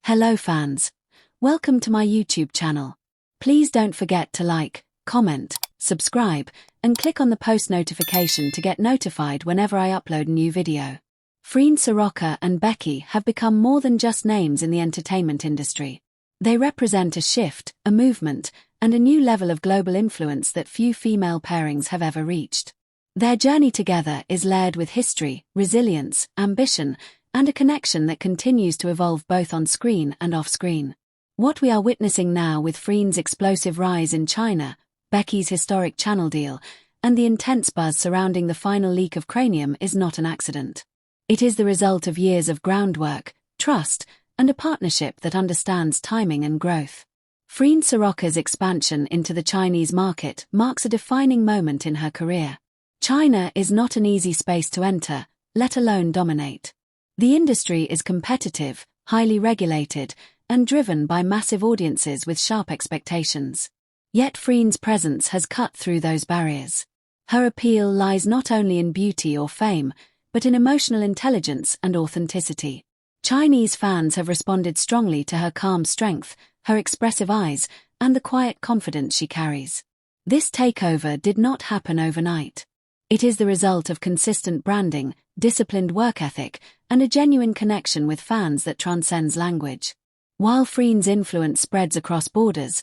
Hello fans. Welcome to my YouTube channel. Please don't forget to like, comment, subscribe, and click on the post notification to get notified whenever I upload a new video. Freen Sarocha and Becky have become more than just names in the entertainment industry. They represent a shift, a movement, and a new level of global influence that few female pairings have ever reached. Their journey together is layered with history, resilience, ambition, and a connection that continues to evolve both on screen and off-screen. What we are witnessing now with Freen's explosive rise in China, Becky's historic channel deal, and the intense buzz surrounding the final leak of Cranium is not an accident. It is the result of years of groundwork, trust, and a partnership that understands timing and growth. Freen Sarocha's expansion into the Chinese market marks a defining moment in her career. China is not an easy space to enter, let alone dominate. The industry is competitive, highly regulated, and driven by massive audiences with sharp expectations. Yet Freen's presence has cut through those barriers. Her appeal lies not only in beauty or fame, but in emotional intelligence and authenticity. Chinese fans have responded strongly to her calm strength, her expressive eyes, and the quiet confidence she carries. This takeover did not happen overnight. It is the result of consistent branding, disciplined work ethic, and a genuine connection with fans that transcends language. While Freen's influence spreads across borders,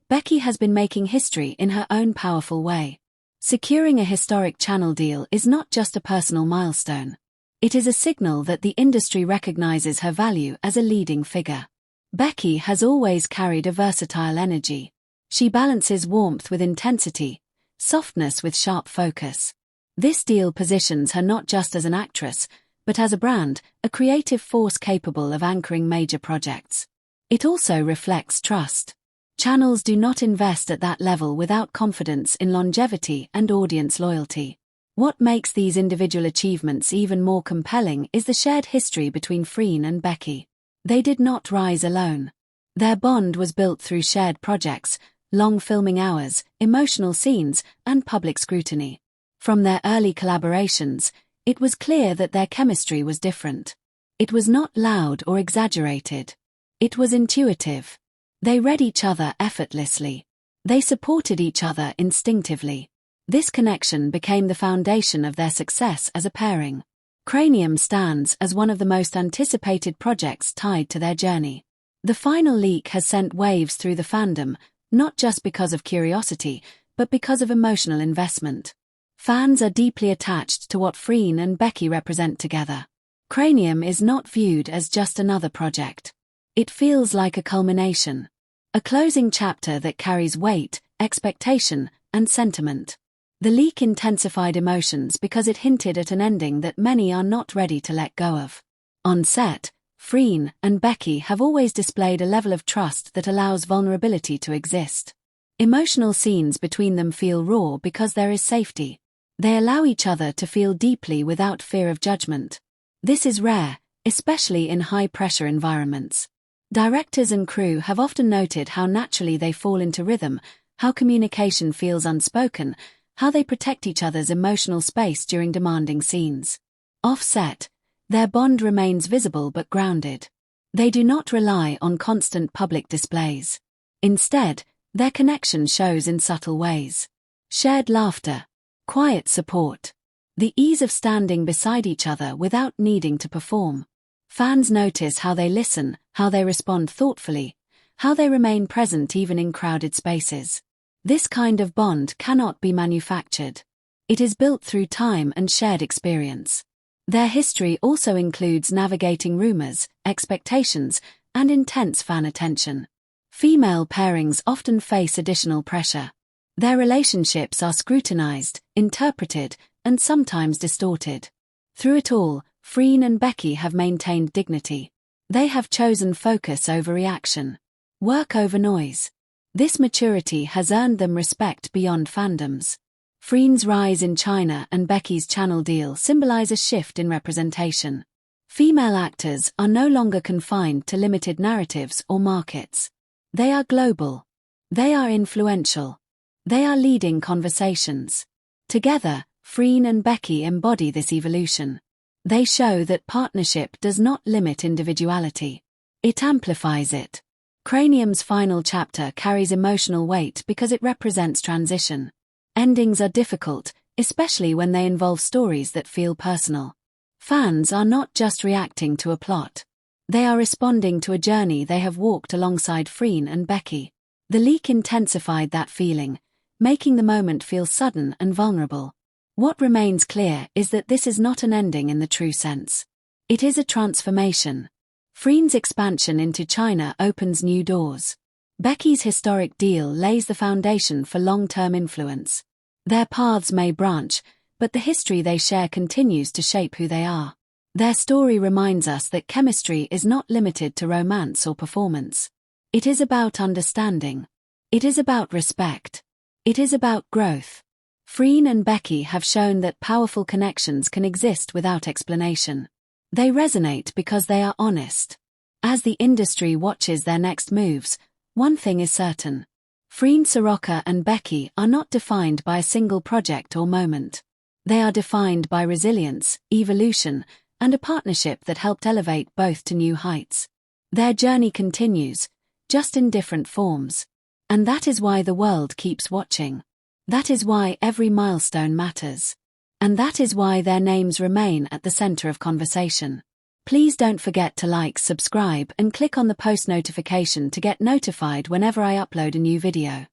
Becky has been making history in her own powerful way. Securing a historic channel deal is not just a personal milestone. It is a signal that the industry recognizes her value as a leading figure. Becky has always carried a versatile energy. She balances warmth with intensity, softness with sharp focus. This deal positions her not just as an actress, but as a brand, a creative force capable of anchoring major projects. It also reflects trust. Channels do not invest at that level without confidence in longevity and audience loyalty. What makes these individual achievements even more compelling is the shared history between Freen and Becky. They did not rise alone. Their bond was built through shared projects, long filming hours, emotional scenes, and public scrutiny. From their early collaborations, it was clear that their chemistry was different. It was not loud or exaggerated. It was intuitive. They read each other effortlessly. They supported each other instinctively. This connection became the foundation of their success as a pairing. Cranium stands as one of the most anticipated projects tied to their journey. The final leak has sent waves through the fandom, not just because of curiosity, but because of emotional investment. Fans are deeply attached to what Freen and Becky represent together. Cranium is not viewed as just another project. It feels like a culmination. A closing chapter that carries weight, expectation, and sentiment. The leak intensified emotions because it hinted at an ending that many are not ready to let go of. On set, Freen and Becky have always displayed a level of trust that allows vulnerability to exist. Emotional scenes between them feel raw because there is safety. They allow each other to feel deeply without fear of judgment. This is rare, especially in high-pressure environments. Directors and crew have often noted how naturally they fall into rhythm, how communication feels unspoken, how they protect each other's emotional space during demanding scenes. Off-set, their bond remains visible but grounded. They do not rely on constant public displays. Instead, their connection shows in subtle ways. Shared laughter. Quiet support. The ease of standing beside each other without needing to perform. Fans notice how they listen, how they respond thoughtfully, how they remain present even in crowded spaces. This kind of bond cannot be manufactured. It is built through time and shared experience. Their history also includes navigating rumors, expectations, and intense fan attention. Female pairings often face additional pressure. Their relationships are scrutinized, interpreted, and sometimes distorted. Through it all, Freen and Becky have maintained dignity. They have chosen focus over reaction, work over noise. This maturity has earned them respect beyond fandoms. Freen's rise in China and Becky's channel deal symbolize a shift in representation. Female actors are no longer confined to limited narratives or markets. They are global. They are influential. They are leading conversations. Together, Freen and Becky embody this evolution. They show that partnership does not limit individuality. It amplifies it. Cranium's final chapter carries emotional weight because it represents transition. Endings are difficult, especially when they involve stories that feel personal. Fans are not just reacting to a plot. They are responding to a journey they have walked alongside Freen and Becky. The leak intensified that feeling, making the moment feel sudden and vulnerable. What remains clear is that this is not an ending in the true sense. It is a transformation. Freen's expansion into China opens new doors. Becky's historic deal lays the foundation for long-term influence. Their paths may branch, but the history they share continues to shape who they are. Their story reminds us that chemistry is not limited to romance or performance. It is about understanding. It is about respect. It is about growth. Freen and Becky have shown that powerful connections can exist without explanation. They resonate because they are honest. As the industry watches their next moves, one thing is certain. Freen Sarocha and Becky are not defined by a single project or moment. They are defined by resilience, evolution, and a partnership that helped elevate both to new heights. Their journey continues, just in different forms. And that is why the world keeps watching. That is why every milestone matters. And that is why their names remain at the center of conversation. Please don't forget to like, subscribe, and click on the post notification to get notified whenever I upload a new video.